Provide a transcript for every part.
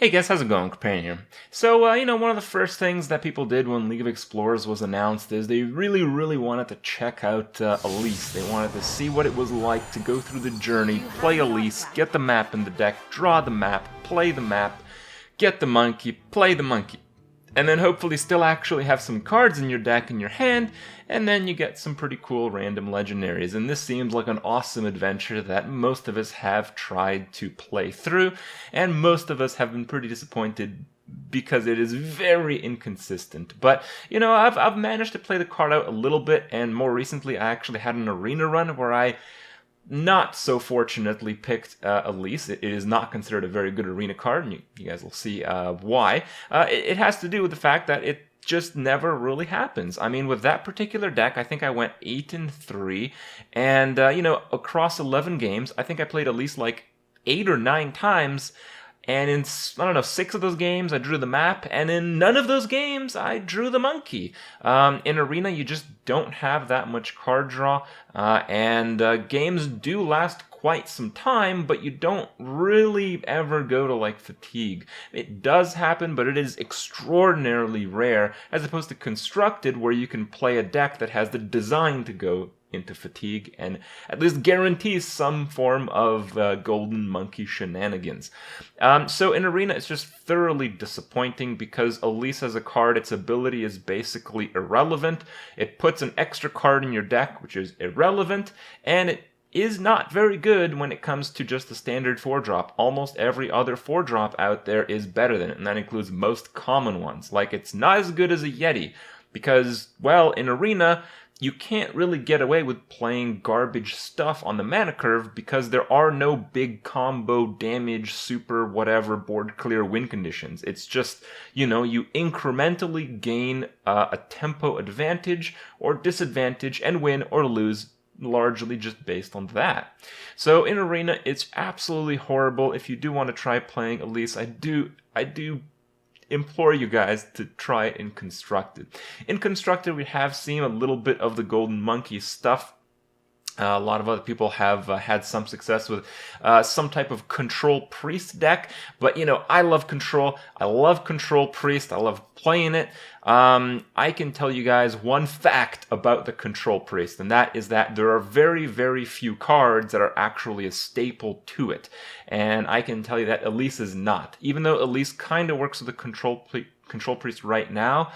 Hey guys, how's it going? Companion here. So, one of the first things that people did when League of Explorers was announced is they really wanted to check out Elise. They wanted to see what it was like to go through the journey, play Elise, get the map in the deck, draw the map, play the map, get the monkey, play the monkey. And then hopefully still actually have some cards in your deck in your hand, and then you get some pretty cool random legendaries. And this seems like an awesome adventure that most of us have tried to play through, and most of us have been pretty disappointed because it is very inconsistent. But, I've managed to play the card out a little bit, and more recently I actually had an arena run where I not so fortunately picked Elise. It is not considered a very good arena card, and you guys will see why. It has to do with the fact that it just never really happens. I mean, with that particular deck, I think I went 8-3, and across 11 games, I think I played Elise like 8 or 9 times. And in, 6 of those games, I drew the map, and in none of those games, I drew the monkey. In Arena, you just don't have that much card draw, and games do last quite some time, but you don't really ever go to, fatigue. It does happen, but it is extraordinarily rare, as opposed to Constructed, where you can play a deck that has the design to go into fatigue and at least guarantees some form of golden monkey shenanigans. So in Arena, it's just thoroughly disappointing because Elise as a card, its ability is basically irrelevant. It puts an extra card in your deck, which is irrelevant, and it is not very good when it comes to just the standard 4-drop. Almost every other 4-drop out there is better than it, and that includes most common ones. Like, it's not as good as a Yeti, because, well, in Arena, you can't really get away with playing garbage stuff on the mana curve because there are no big combo damage, super whatever, board clear win conditions. It's just, you incrementally gain a tempo advantage or disadvantage and win or lose largely just based on that. So in Arena, it's absolutely horrible. If you do want to try playing Elise, I do implore you guys to try it in Constructed. In Constructed, we have seen a little bit of the Golden Monkey stuff. A lot of other people have had some success with some type of Control Priest deck, but I love Control. I love Control Priest. I love playing it. I can tell you guys one fact about the Control Priest, and that is that there are very few cards that are actually a staple to it. And I can tell you that Elise is not. Even though Elise kind of works with the Control Priest right now,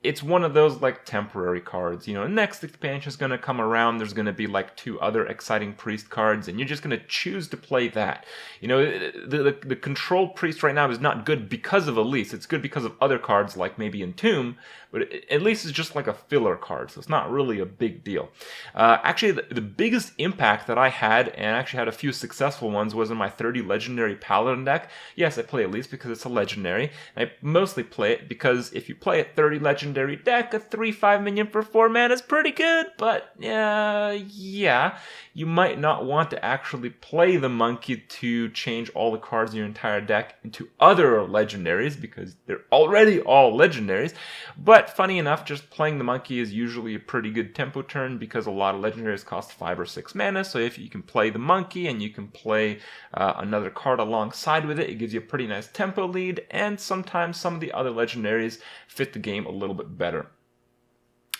it's one of those temporary cards. Next expansion is going to come around. There's going to be 2 other exciting priest cards, and you're just going to choose to play that. The Control Priest right now is not good because of Elise. It's good because of other cards like maybe Entomb, but Elise is just like a filler card, so it's not really a big deal. Actually, the biggest impact that I had, and I actually had a few successful ones, was in my 30 Legendary Paladin deck. Yes, I play Elise because it's a Legendary. I mostly play it because if you play a 30 Legendary deck, a 3/5 minion for 4 mana is pretty good, but yeah, you might not want to actually play the monkey to change all the cards in your entire deck into other legendaries because they're already all legendaries. But funny enough, just playing the monkey is usually a pretty good tempo turn because a lot of legendaries cost 5 or 6 mana. So if you can play the monkey and you can play another card alongside with it, it gives you a pretty nice tempo lead, and sometimes some of the other legendaries fit the game a little bit better.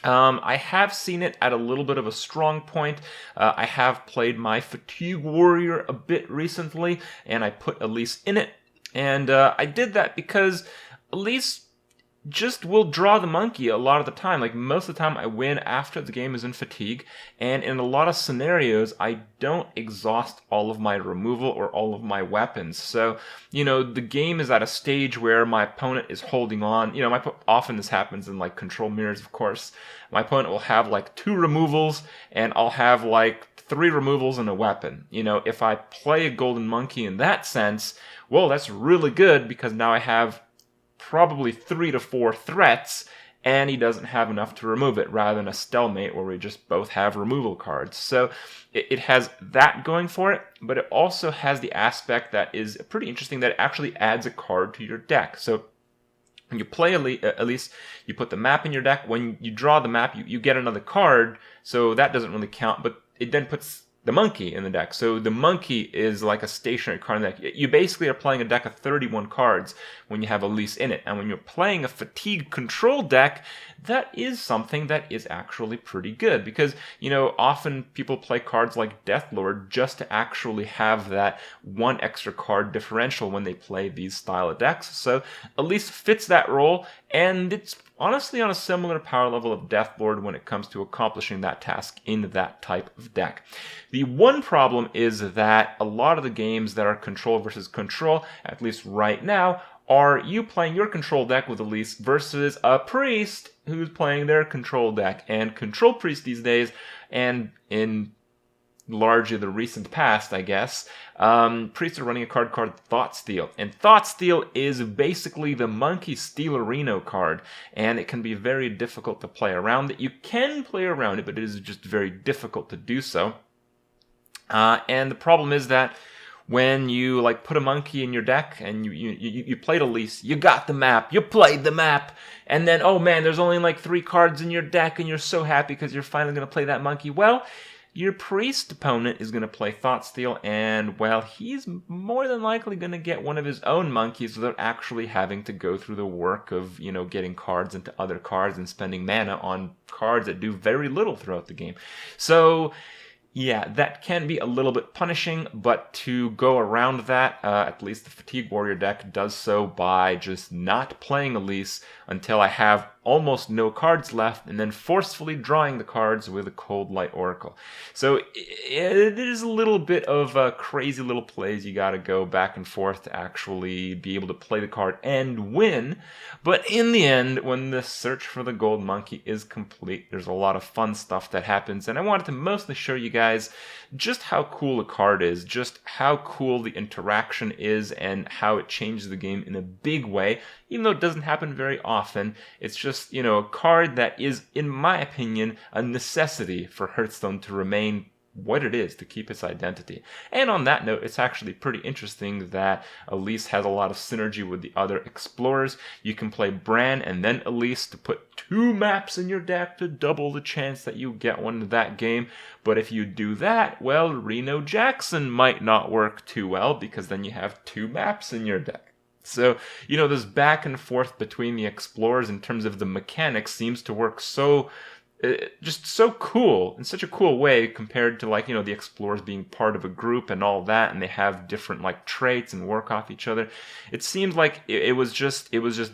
I have seen it at a little bit of a strong point. I have played my Fatigue Warrior a bit recently, and I put Elise in it. And I did that because Elise just will draw the monkey a lot of the time. Most of the time I win after the game is in fatigue, and in a lot of scenarios I don't exhaust all of my removal or all of my weapons. So, the game is at a stage where my opponent is holding on. Often this happens in control mirrors, of course. My opponent will have 2 removals, and I'll have 3 removals and a weapon. If I play a golden monkey in that sense, well, that's really good because now I have probably 3 to 4 threats, and he doesn't have enough to remove it, rather than a stalemate where we just both have removal cards. So it has that going for it, but it also has the aspect that is pretty interesting, that it actually adds a card to your deck. So when you play Elise, you put the map in your deck. When you draw the map, you get another card, so that doesn't really count, but it then puts the monkey in the deck. So the monkey is like a stationary card in the deck. You basically are playing a deck of 31 cards when you have Elise in it. And when you're playing a fatigue control deck, that is something that is actually pretty good. Because, you know, often people play cards like Deathlord just to actually have that one extra card differential when they play these style of decks. So Elise fits that role, and it's honestly on a similar power level of Deathlord when it comes to accomplishing that task in that type of deck. The one problem is that a lot of the games that are control versus control, at least right now, are you playing your control deck with Elise versus a priest who's playing their control deck. And control priest these days, and in largely the recent past, I guess, priests are running a card called Thoughtsteal. And Thoughtsteal is basically the Monkey Stealerino card, and it can be very difficult to play around it. You can play around it, but it is just very difficult to do so. And the problem is that when you like put a monkey in your deck and you played Elise, you got the map, you played the map, and then, oh man, there's only like 3 cards in your deck and you're so happy because you're finally going to play that monkey. Well, your priest opponent is going to play Thoughtsteal, and, well, he's more than likely going to get one of his own monkeys without actually having to go through the work of, you know, getting cards into other cards and spending mana on cards that do very little throughout the game. So, yeah, that can be a little bit punishing, but to go around that, at least the Fatigue Warrior deck does so by just not playing Elise until I have almost no cards left, and then forcefully drawing the cards with a Cold Light Oracle. So it is a little bit of crazy little plays. You gotta go back and forth to actually be able to play the card and win. But in the end, when the search for the gold monkey is complete, there's a lot of fun stuff that happens, and I wanted to mostly show you guys just how cool a card is, just how cool the interaction is, and how it changes the game in a big way. Even though it doesn't happen very often, it's just, you know, a card that is, in my opinion, a necessity for Hearthstone to remain what it is, to keep its identity. And on that note, it's actually pretty interesting that Elise has a lot of synergy with the other explorers. You can play Bran and then Elise to put 2 maps in your deck to double the chance that you get one in that game. But if you do that, well, Reno Jackson might not work too well, because then you have 2 maps in your deck. So, you know, this back and forth between the explorers in terms of the mechanics seems to work so just so cool, in such a cool way, compared to, like, you know, the explorers being part of a group and all that, and they have different, like, traits and work off each other. It seems like it was just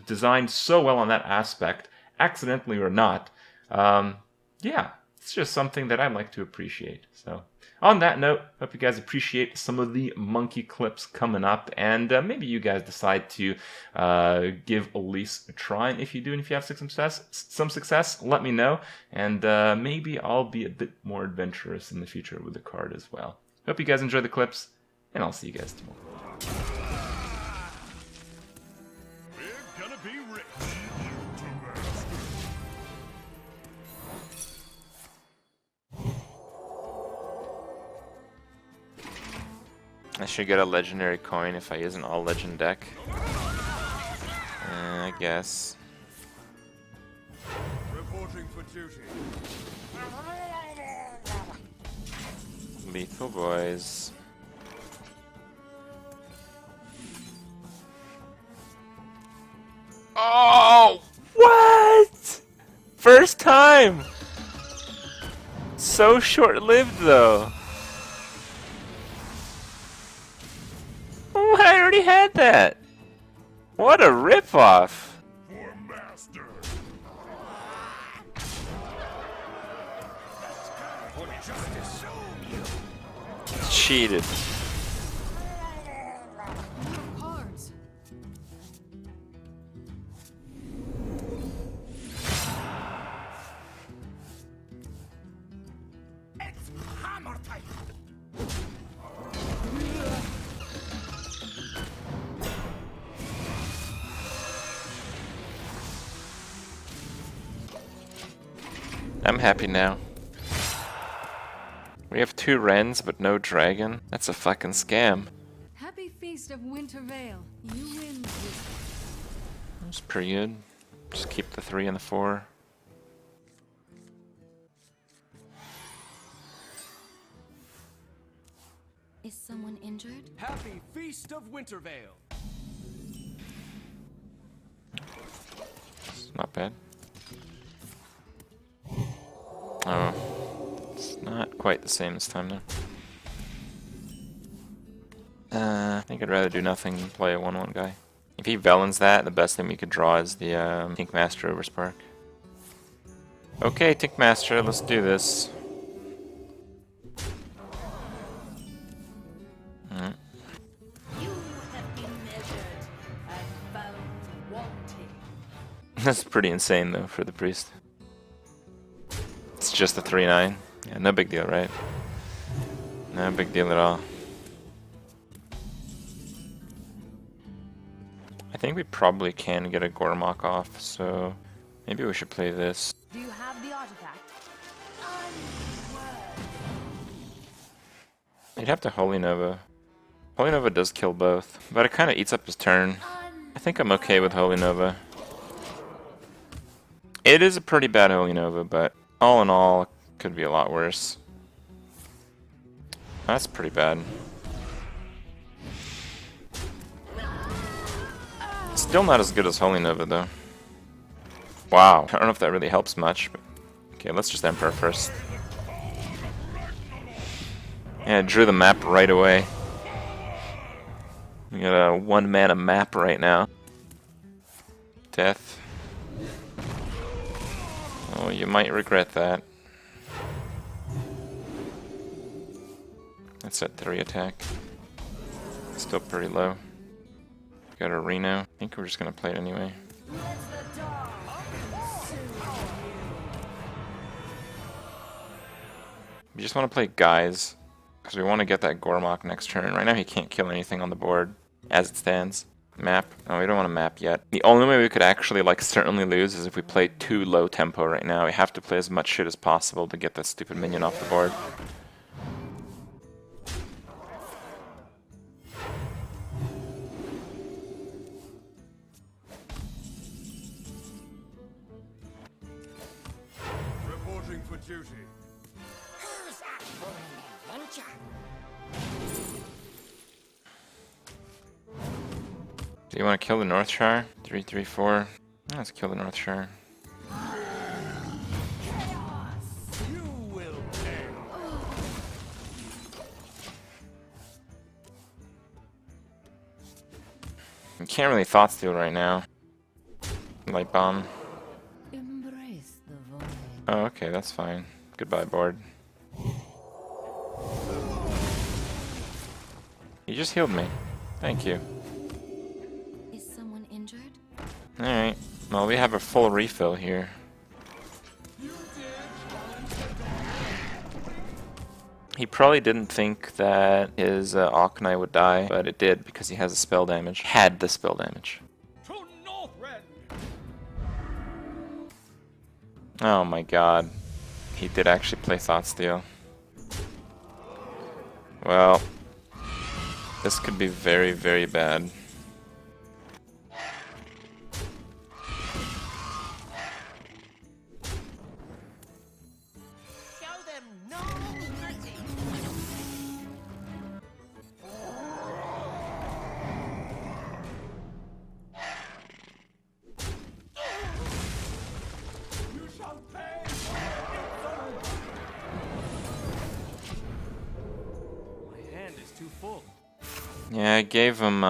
designed so well on that aspect, accidentally or not. Yeah, it's just something that I like to appreciate. So, on that note, hope you guys appreciate some of the monkey clips coming up, and maybe you guys decide to give Elise a try. And if you do, and if you have some success, let me know, and maybe I'll be a bit more adventurous in the future with the card as well. Hope you guys enjoy the clips, and I'll see you guys tomorrow. We're gonna be rich. I should get a legendary coin if I use an all-legend deck. I guess. Reporting for duty. Lethal boys. Oh! What? First time! So short-lived, though. Oh, I already had that. What a ripoff. For master. Cheated. It's hammer time. I'm happy now. We have 2 Wrens, but no dragon. That's a fucking scam. Happy Feast of Winter Vale. You win this. That's pretty good. Just keep the 3 and the 4. Is someone injured? Happy Feast of Wintervale. It's not bad. Oh, it's not quite the same this time though. I think I'd rather do nothing than play a 1/1 guy. If he Velens that, the best thing we could draw is the Tinkmaster over Spark. Okay, Tinkmaster, let's do this. You have been measured and found wanting. That's pretty insane though for the priest. It's just a 3/9. Yeah, no big deal, right? No big deal at all. I think we probably can get a Gormok off, so maybe we should play this. Do you have the artifact? You'd have to Holy Nova. Holy Nova does kill both, but it kind of eats up his turn. I think I'm okay with Holy Nova. It is a pretty bad Holy Nova, but all in all, it could be a lot worse. That's pretty bad. Still not as good as Holy Nova, though. Wow, I don't know if that really helps much, but okay, let's just Emperor first. Yeah, I drew the map right away. We got a 1-mana map right now. Death. Oh, you might regret that. That's at 3 attack. Still pretty low. Got a Reno. I think we're just gonna play it anyway. We just want to play guys, because we want to get that Gormok next turn. Right now he can't kill anything on the board, as it stands. Map? No, we don't want to map yet. The only way we could actually, like, certainly lose is if we play too low tempo right now. We have to play as much shit as possible to get that stupid minion off the board. Reporting for duty. Who's up for an adventure? Do you want to kill the Northshire? 3, 3, 4. Let's kill the Northshire. You will pay. We can't really Thought Steal right now. Light Bomb. Embrace the void. Oh, okay, that's fine. Goodbye, board. You just healed me. Thank you. Is someone injured? Alright. Well, we have a full refill here. He probably didn't think that his Arknight would die, but it did because he has a spell damage. Had the spell damage. To Northrend. Oh my god. He did actually play Thought Steal. Well, this could be very, very bad. Show them no mercy. You shall pay. My hand is too full. Yeah, I gave him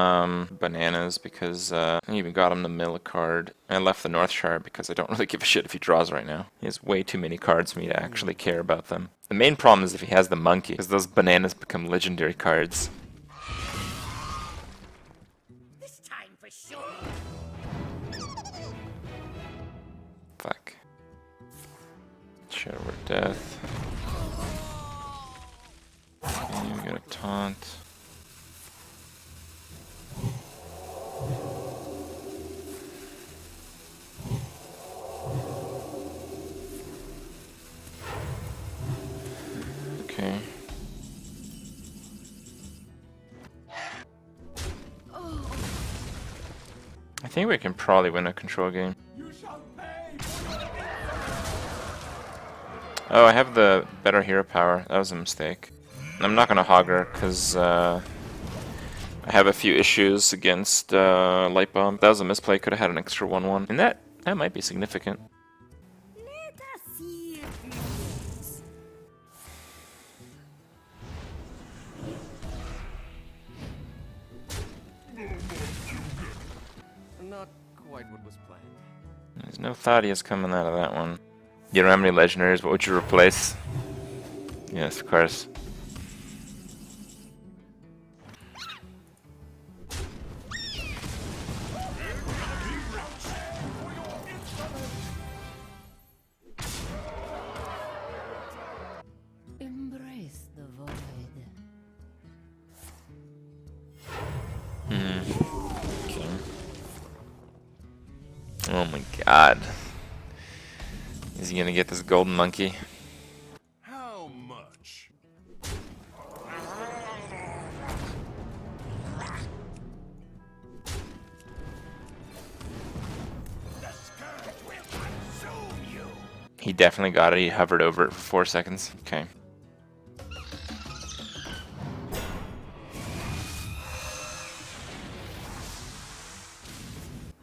bananas because I even got him to mill a card. I left the Northshire because I don't really give a shit if he draws right now. He has way too many cards for me to actually care about them. The main problem is if he has the monkey, because those bananas become legendary cards. This time for sure. Fuck. Shadow Word Death. Okay, we got a taunt. Okay. I think we can probably win a control game. You shall pay. Oh, I have the better hero power. That was a mistake. I'm not gonna hog her because I have a few issues against Light Bomb. That was a misplay. Could have had an extra 1/1, and that might be significant. Let us see if it works. Not quite what was planned. There's no Thaddeus coming out of that one. You don't have any legendaries. What would you replace? Yes, of course. Embrace the void. Okay. Oh my god. Is he gonna get this golden monkey? How much? He definitely got it. He hovered over it for 4 seconds. Okay.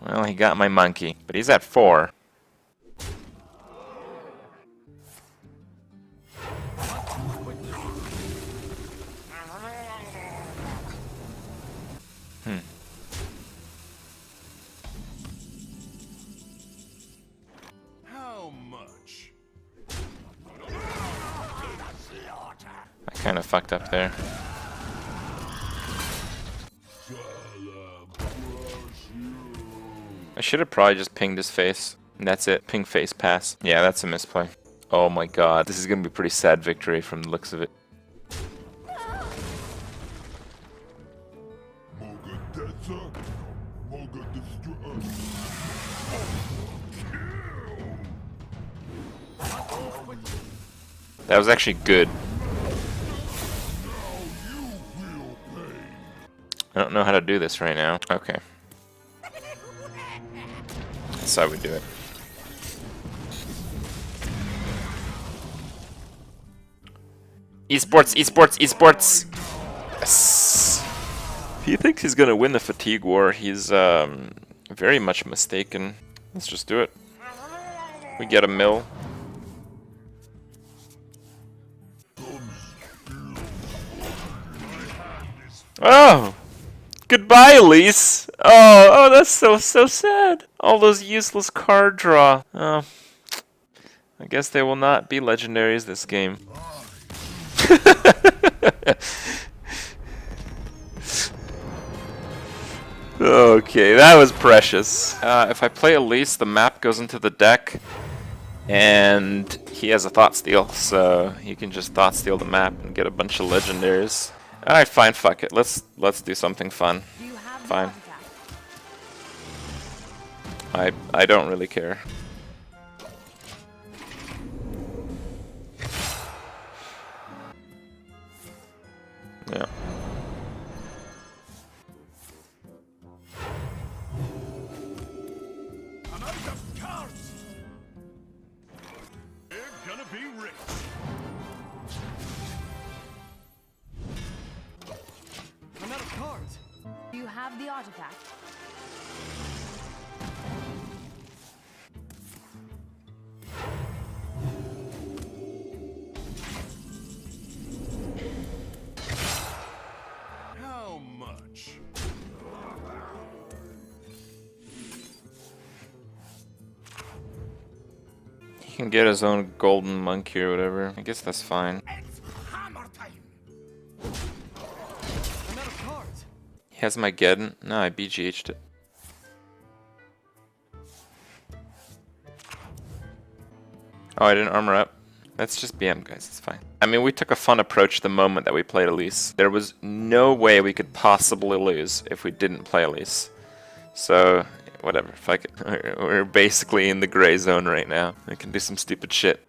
Well, he got my monkey, but he's at 4. How much? I kind of fucked up there. I should have probably just pinged his face. And that's it. Ping face pass. Yeah, that's a misplay. Oh my god. This is going to be a pretty sad victory from the looks of it. That was actually good. I don't know how to do this right now. Okay. That's how we do it. Esports, esports, esports! Yes! If he thinks he's gonna win the fatigue war, he's very much mistaken. Let's just do it. We get a mill. Oh! Goodbye, Elise! Oh, that's so sad. All those useless card draw. Oh. I guess they will not be legendaries this game. Okay, that was precious. If I play Elise, the map goes into the deck, and he has a Thought Steal, so he can just Thought Steal the map and get a bunch of legendaries. Alright, fine, fuck it. Let's do something fun. Do you have the Fine. artifact? I don't really care. Yeah. I'm out of cards! We're gonna be rich! I'm out of cards. Do you have the artifact? How much? He can get his own golden monkey or whatever. I guess that's fine. It's hammer time! I'm out of cards. He has my Geddon. No, I BGH'd it. Oh, I didn't armor up. That's just BM, guys. It's fine. I mean, we took a fun approach the moment that we played Elise. There was no way we could possibly lose if we didn't play Elise. So, whatever. Fuck it. We're basically in the gray zone right now. We can do some stupid shit.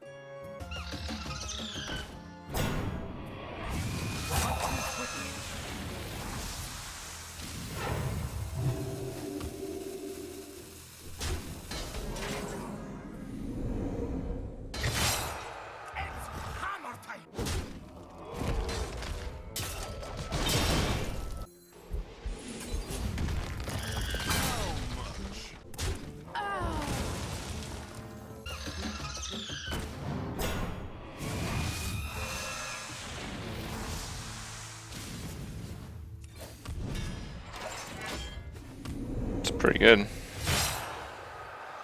Hammer time! Pretty good.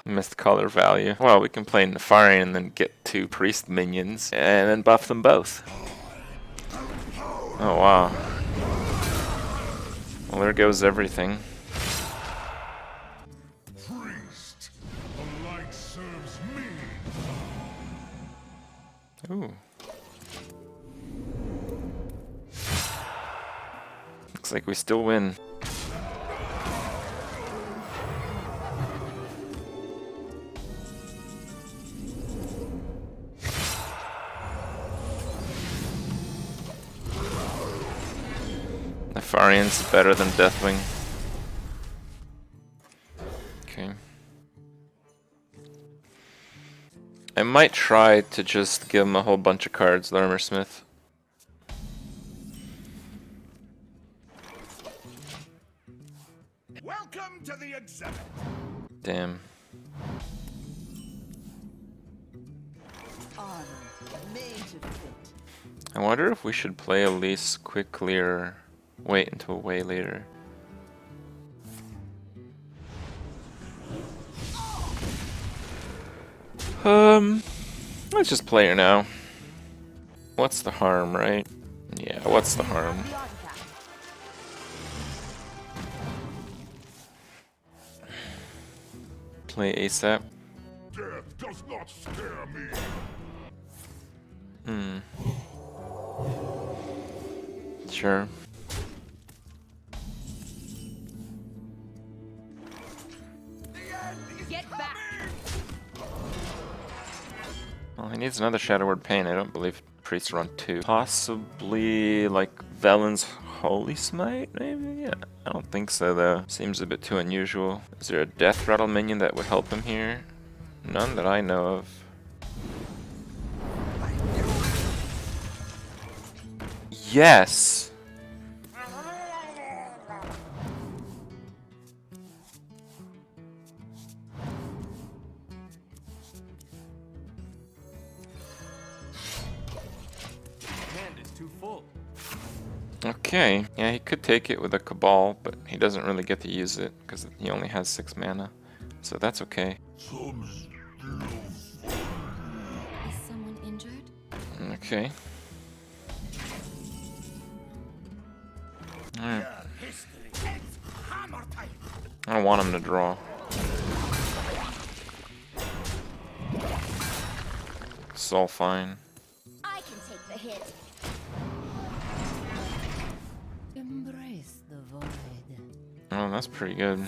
Missed color value. Well, we can play Nefarian and then get 2 priest minions and then buff them both. Oh wow. Well, there goes everything. Priest, the light serves me. Ooh. Looks like we still win. Nefarian's better than Deathwing. Okay. I might try to just give him a whole bunch of cards, the Armor Smith. Welcome to the exhibit. Damn. Honor made to fit. I wonder if we should play Elise quickly or wait until way later. Let's just play her now. What's the harm, right? Yeah, what's the harm? The artifact. Play ASAP. Death does not scare me. Sure. Get back. Well, he needs another Shadow Word Pain. I don't believe priests run 2. Possibly like Velen's Holy Smite, maybe? Yeah, I don't think so though. Seems a bit too unusual. Is there a Death Rattle minion that would help him here? None that I know of. Yes! Hand is too full. Okay, yeah, he could take it with a Cabal, but he doesn't really get to use it because he only has 6 mana. So that's okay. Is someone injured? Okay. Alright. History. It's hammer time. I don't want him to draw. It's all fine. I can take the hit. Embrace the void. Oh, that's pretty good.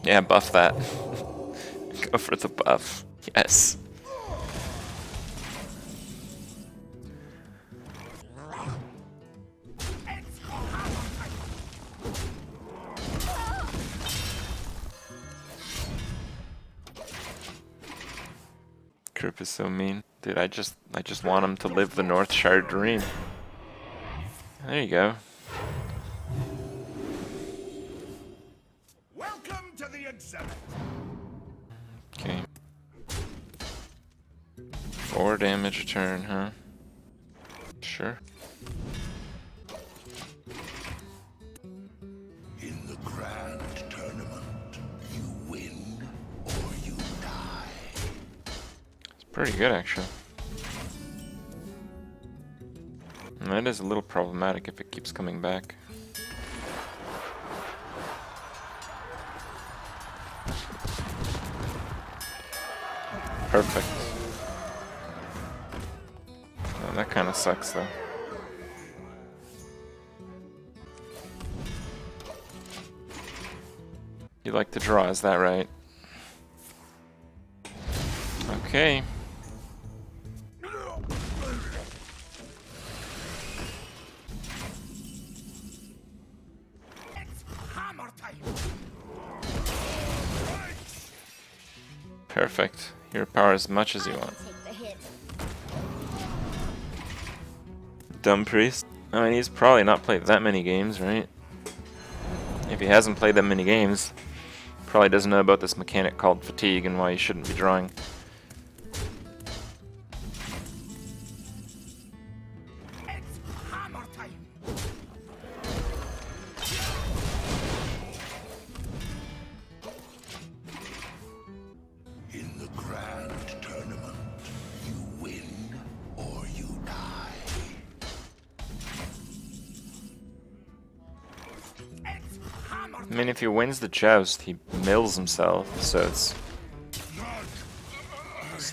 Yeah, buff that. Go for the buff. Yes. Kirp is so mean. Dude, I just want him to live the Northshire dream. There you go. Welcome to the exhibit. Okay. 4 damage a turn, huh? Sure. In the grand tournament, you win or you die. It's pretty good, actually. And that is a little problematic if it keeps coming back. Perfect. Oh, that kind of sucks, though. You like to draw, is that right? Okay. It's hammer time. Perfect. Your power as much as you want. Take the hit. Dumb priest. I mean, he's probably not played that many games, right? If he hasn't played that many games, probably doesn't know about this mechanic called fatigue and why he shouldn't be drawing. It's hammer time. I mean, if he wins the joust, he mills himself, so it's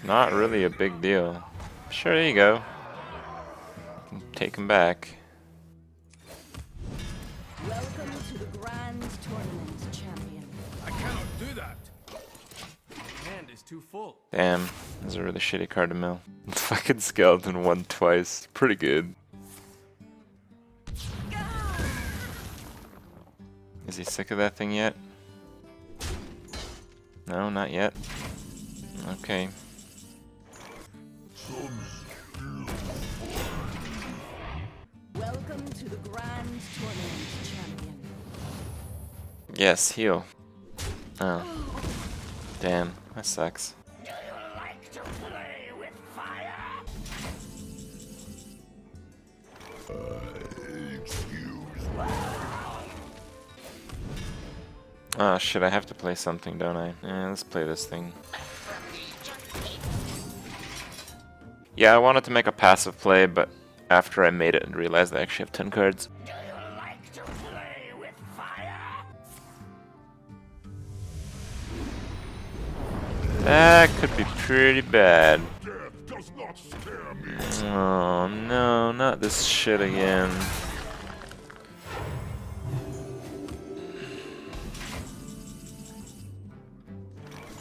not really a big deal. Sure, there you go. Take him back. Welcome to the Grand Tournament, champion. I cannot do that. My hand is too full. Damn, that's a really shitty card to mill. Fucking skeleton won twice. Pretty good. Is he sick of that thing yet? No, not yet. Okay. Welcome to the Grand Tournament, champion. Yes, heal. Oh. Damn, that sucks. Do you like to play with fire? Oh shit, I have to play something, don't I? Yeah, let's play this thing. Yeah, I wanted to make a passive play, but after I made it and realized I actually have 10 cards. Do you like to play with fire? That could be pretty bad. Death does not scare me. Oh no, not this shit again.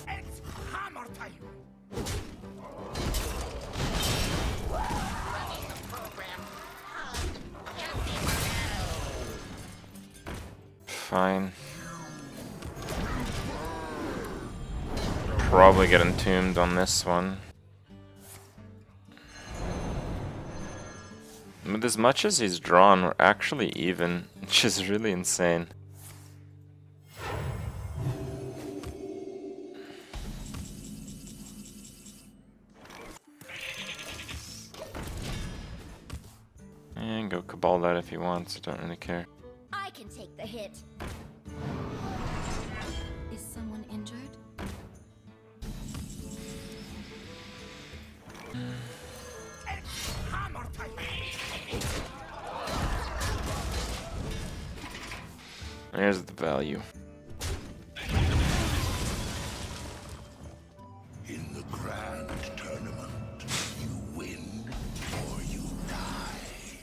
It's hammer time. Fine. Probably get entombed on this one. With as much as he's drawn, we're actually even, which is really insane. And go Cabal that if he wants, I don't really care. I can take the hit. Is someone injured? It's hammer time. There's the value. In the grand tournament, you win or you die.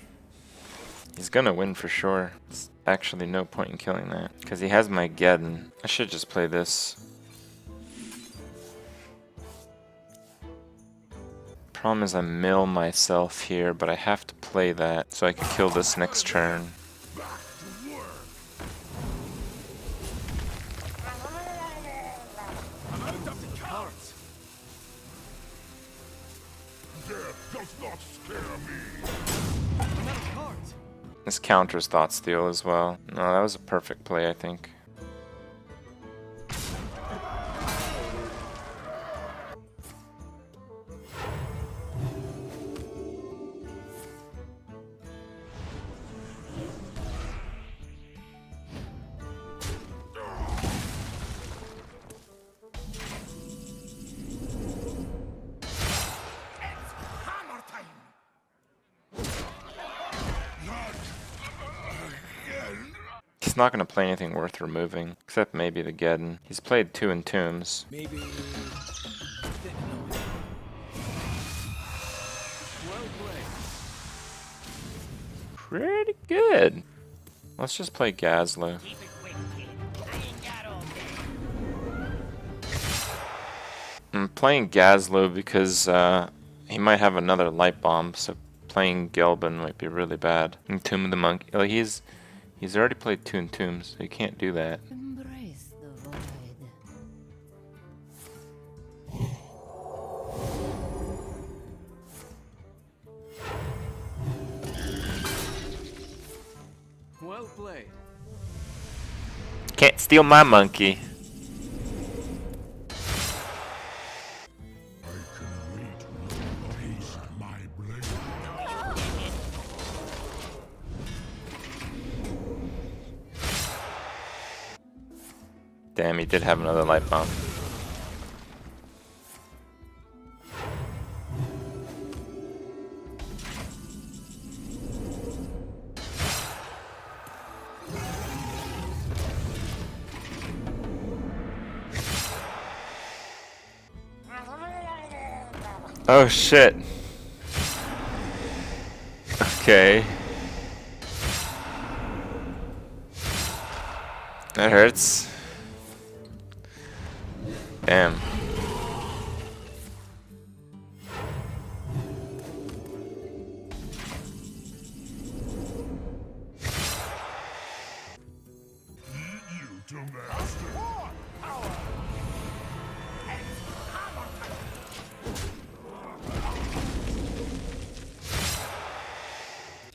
He's gonna win for sure. There's actually no point in killing that. Because he has my Geddon. I should just play this. Problem is I mill myself here, but I have to play that so I can kill this next turn. I'm out of cards. Death does not scare me. I'm out of cards. This counters Thought Steal as well. No, that was a perfect play, I think. Hammer time. He's not going to play anything worth removing, except maybe the Geddon. He's played 2 Entombs. Maybe. Well played. Pretty good. Let's just play Gazlo. Keep it quick, kid. I ain't got all day. I'm playing Gazlo because he might have another light bomb, so playing Gelbin might be really bad. Entomb of the Monkey. Like he's already played 2 Entombs, so you can't do that. Embrace the void. Well played. Can't steal my monkey. I can wait no taste my blade. Damn, he did have another light bomb. Oh shit. Okay. That hurts. Damn.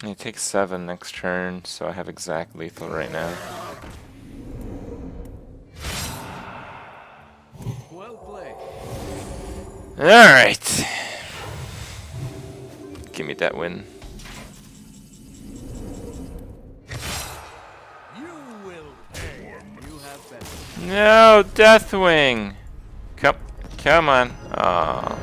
He takes 7 next turn, so I have exact lethal right now. Well played. Alright. Give me that win. You will pay. You have better. No, Deathwing! Come on. Aw.